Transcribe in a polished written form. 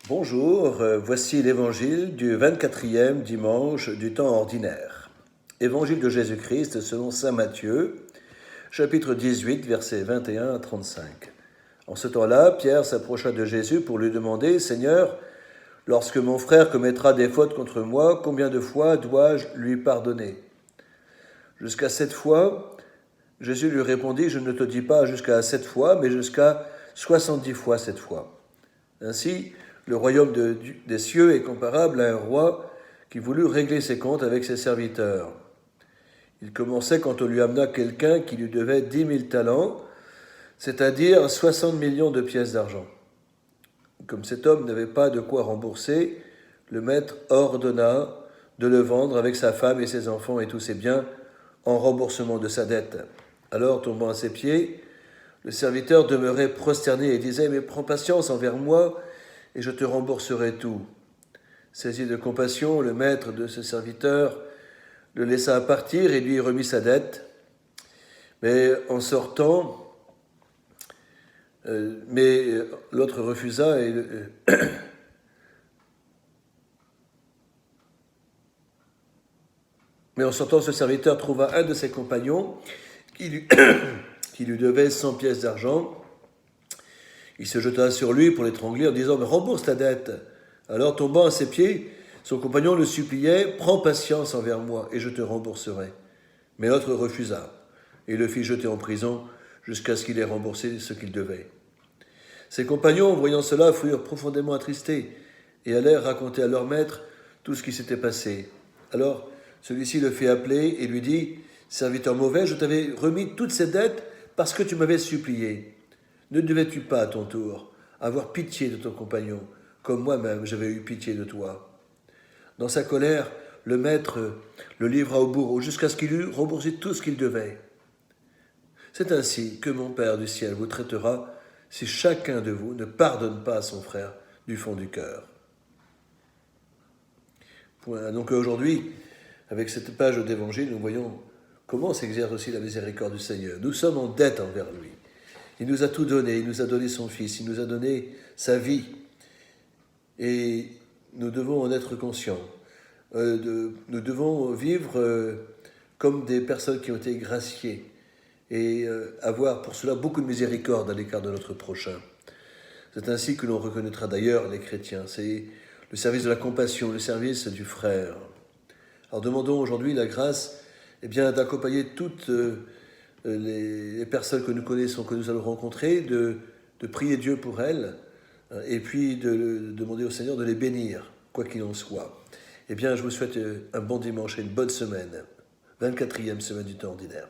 Bonjour, voici l'évangile du 24e dimanche du temps ordinaire. Évangile de Jésus-Christ selon saint Matthieu, chapitre 18, versets 21 à 35. En ce temps-là, Pierre s'approcha de Jésus pour lui demander « Seigneur, lorsque mon frère commettra des fautes contre moi, combien de fois dois-je lui pardonner ?» Jusqu'à 7 fois. Jésus lui répondit « Je ne te dis pas jusqu'à 7 fois, mais jusqu'à 70 fois 7 fois. » Ainsi, le royaume des cieux est comparable à un roi qui voulut régler ses comptes avec ses serviteurs. Il commençait quand on lui amena quelqu'un qui lui devait 10 000 talents, c'est-à-dire 60 millions de pièces d'argent. Comme cet homme n'avait pas de quoi rembourser, le maître ordonna de le vendre avec sa femme et ses enfants et tous ses biens en remboursement de sa dette. Alors, tombant à ses pieds, le serviteur demeurait prosterné et disait « Mais prends patience envers moi, et je te rembourserai tout. » Saisi de compassion, le maître de ce serviteur le laissa partir et lui remit sa dette. Mais en sortant, l'autre refusa et mais en sortant, ce serviteur trouva un de ses compagnons qui lui devait 100 pièces d'argent. Il se jeta sur lui pour l'étrangler en disant « Mais rembourse ta dette !» Alors, tombant à ses pieds, son compagnon le suppliait « Prends patience envers moi et je te rembourserai. » Mais l'autre refusa et le fit jeter en prison jusqu'à ce qu'il ait remboursé ce qu'il devait. Ses compagnons, voyant cela, furent profondément attristés et allèrent raconter à leur maître tout ce qui s'était passé. Alors, celui-ci le fit appeler et lui dit « Serviteur mauvais, je t'avais remis toutes ces dettes parce que tu m'avais supplié. Ne devais-tu pas, à ton tour, avoir pitié de ton compagnon, comme moi-même j'avais eu pitié de toi ?» Dans sa colère, le maître le livra au bourreau jusqu'à ce qu'il eût remboursé tout ce qu'il devait. C'est ainsi que mon Père du ciel vous traitera si chacun de vous ne pardonne pas à son frère du fond du cœur. Donc aujourd'hui, avec cette page d'évangile, nous voyons comment s'exerce aussi la miséricorde du Seigneur. Nous sommes en dette envers lui. Il nous a tout donné, il nous a donné son Fils, il nous a donné sa vie. Et nous devons en être conscients. Nous devons vivre comme des personnes qui ont été graciées et avoir pour cela beaucoup de miséricorde à l'égard de notre prochain. C'est ainsi que l'on reconnaîtra d'ailleurs les chrétiens. C'est le service de la compassion, le service du frère. Alors demandons aujourd'hui la grâce d'accompagner toutes les personnes que nous connaissons, que nous allons rencontrer, de prier Dieu pour elles, et puis de demander au Seigneur de les bénir, quoi qu'il en soit. Je vous souhaite un bon dimanche et une bonne semaine, 24e semaine du temps ordinaire.